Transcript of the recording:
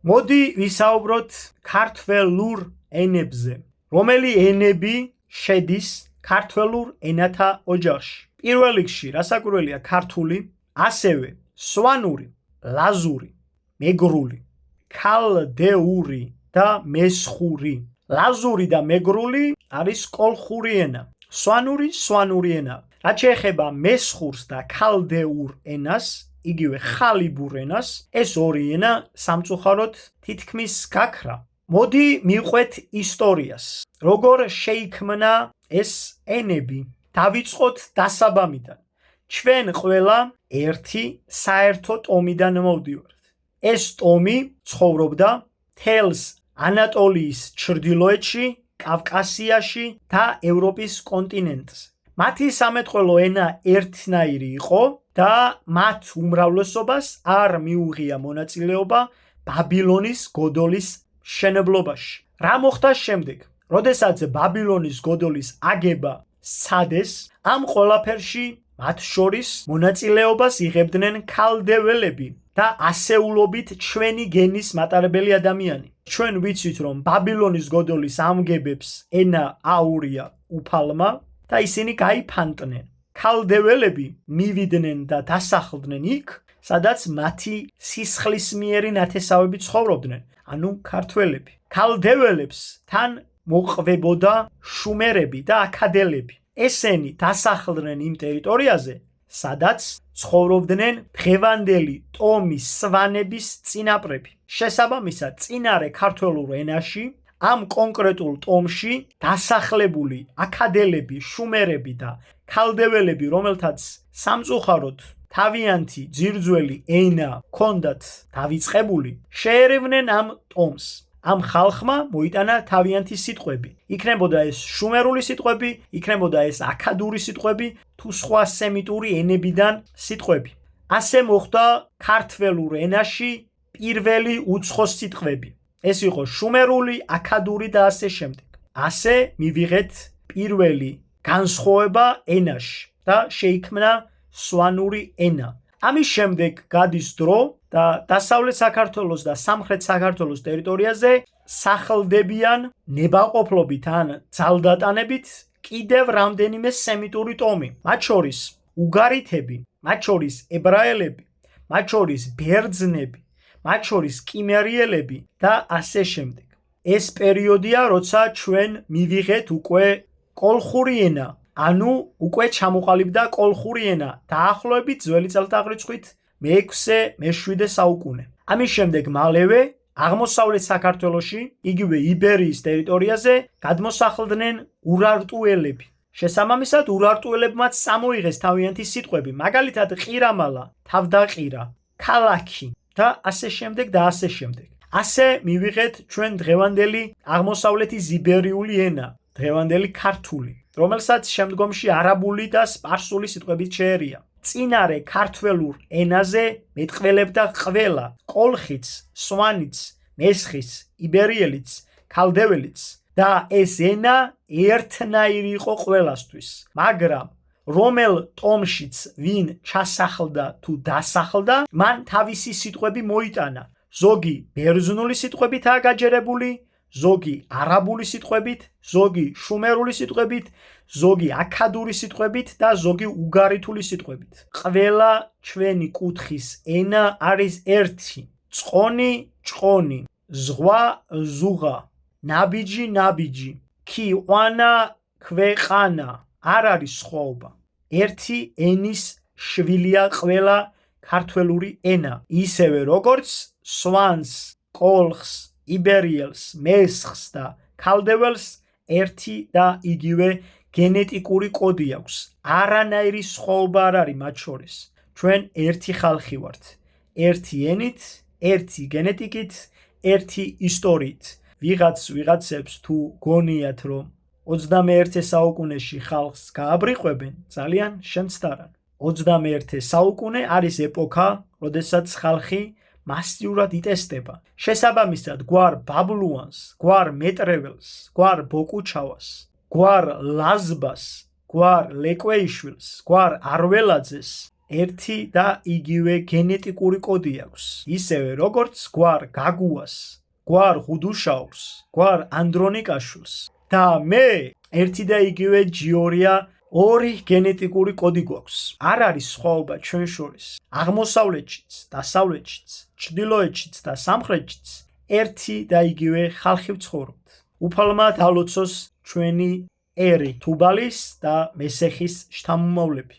მოდი ვისაუბროთ ქართველურ ენებზე. რომელი ენები შედის ქართველურ ენათა ოჯახში? პირველ რიგში რასაკვირველია ქართული, ასევე სვანური, ლაზური, მეგრული, ქალდეული და მესხური. ლაზური და მეგრული არის კოლხური ენა. სვანური ენა. რაც შეეხება მესხურს და ქალდეურ ენას, იგივე ხალიბურ ენას, ეს ორი ენა სამწუხაროდ თითქმის გაქრა. მოდი მივყვეთ ისტორიას. როგორ შეიქმნა ეს ენები? დავიწყოთ დასაბამიდან. ჩვენ ყველა ერთი საერთო ტომიდან მოვდივართ. ეს ტომი ცხოვრობდა თელს ანატოლიის ჩრდილოეთში, კავკასიაში და ევროპის კონტინენტზე. მათი სამეთყველო ენა ერთნაირი იყო და მათ უმრავლესობას არ მიუღია მონაწილეობა ბაბილონის გოდოლის მშენებლობაში. რა მოხდა შემდეგ? როდესაც ბაბილონის გოდოლის აგება სცადეს, ამ ყველაფერში მათ შორის მონაწილეობას იღებდნენ ქალდეველები და ასეულობით ჩვენი გენის მატარებელი ადამიანი. ჩვენ ვიცით, რომ ბაბილონის გოდოლის ამგებებს ენა აურია უფალმა და ისინი გაიფანტნენ. ქალდეველები მივიდნენ და დასახლდნენ იქ, სადაც მათი სისხლისმიერი ნათესავები ცხოვრობდნენ, ანუ ქართველები. ქალდეველებს თან მოყვებოდა შუმერები და აქადელები. ესენი დასახლდნენ იმ ტერიტორიაზე, სადაც ცხოვრობდნენ დღევანდელი ტომის სვანების წინაპრები. შესაბამისად, წინარე ქართველურ ენაში ამ კონკრეტულ ტომში დასახლებული აქადელები, შუმერები და ქალდეველები, რომელთაც სამწუხაროდ თავიანთი ძირძველი ენა ჰქონდათ დავიწყებული, შეერევნენ ამ ტომს. ამ ხალხმა მოიტანა თავიანთი სიტყვები. იქნებოდა ეს შუმერული სიტყვები, იქნებოდა ეს აქადური სიტყვები, თუ სხვა სემიტური ენებიდან სიტყვები. ასე მოხდა ქართველურ ენაში პირველი უცხო სიტყვები. ეს იყო შუმერული, აქადური და ასე შემდეგ. ასე მივიღეთ პირველი განსხვავება ენაში და შეიქმნა სვანური ენა. ამის შემდეგ გადის დრო და დასავლეთ საქართველოს და სამხრეთ საქართველოს ტერიტორიაზე სახლდებიან ნებაყოფლობით ან ძალდატანებით კიდევ რამდენიმე სემიტური ტომი. მათ შორის უგარითები, მათ შორის ებრაელები, მათ შორის ბერძნები, მათ შორის კიმერიელები და ასე შემდეგ. ეს პერიოდია, როცა ჩვენ მივიღეთ უკვე კოლხური ენა, ანუ უკვე ჩამოყალიბდა კოლხური ენა დაახლოებით ძველი წელთაღრიცხვით მე-6-მე-7 საუკუნე. ამის შემდეგ მალევე აღმოსავლეთ საქართველოში, იგივე იბერიის ტერიტორიაზე გადმოსახლდნენ ურარტუელები. შესაბამისად, ურარტუელებმაც წამოიღეს თავიანთი სიტყვები, მაგალითად ყირამალა, თავდაყირა, ქალაქი და ასე შემდეგ და ასე შემდეგ. ასე მივიღეთ ჩვენ დღევანდელი აღმოსავლეთის იბერიული ენა, დღევანდელი ქართული, რომელსაც შემდგომში არაბული და სპარსული სიტყვებით შეერია. წინარე ქართველურ ენაზე მეტყველებდა ყველა, კოლხიც, სვანიც, მესხიც, იბერიელიც, ქალდეველიც და ეს ენა ერთნაირი იყო ყველასთვის. მაგრამ რომელ ტომშიც ვინ ჩასახლდა თუ დასახლდა, მან თავისი სიტყვები მოიტანა. ზოგი ბერძნული სიტყვებითაა გაჯერებული, ზოგი არაბული სიტყვებით, ზოგი შუმერული სიტყვებით, ზოგი აქადური სიტყვებით და ზოგი უგარითული სიტყვებით. ყველა ჩვენი კუთხის ენა არის ერთი. წყონი, ჭყონი, ზღვა, ზუღა, ნაბიჯი, ნაბიჯი, ქიყვანა, ქვეყანა. არ არის სხვაობა. ერთი ენის შვილია ყველა ქართველური ენა. ისევე როგორც სვანს, კოლხს, იბერიელს, მესხს და ქალდეველს ერთი და იგივე გენეტიკური კოდი აქვს. არანაირი სხვაობა არ არის მათ შორის. ჩვენ ერთი ხალხი ვართ. ერთი ენით, ერთი გენეტიკით, ერთი ისტორიით. ვიღაცებს თუ გონიათ, რომ 21 საუკუნეში ხალხს გააბრიყვებენ, ძალიან შემცდარან. 21 საუკუნე არის ეპოქა, როდესაც ხალხი მასიურად იტესტება. შესაბამისად, გვარ ბაბლუანს, გვარ მეტრეველს, გვარ ბოკუჩავას, გვარ ლაზბას, გვარ ლეკვეიშვილს, გვარ არველაძეს ერთი და იგივე გენეტიკური კოდი აქვს, ისევე როგორც გვარ გაგუას, გვარ ღუდუშაურს, გვარ ანდრონიკაშვილს და მე ერთი და იგივე ჯიორია ორი გენეტიკური კოდი გვაქვს. არ არის სხვაობა ჩვენ შორის. აღმოსავლეთშიც, დასავლეთშიც, ჩრდილოეთშიც და სამხრეთშიც ერთი და იგივე ხალხი ვცხოვრობთ. უფალმა დალოცოს ჩვენი ერი, თუბალის და მესეხის შთამომავლები.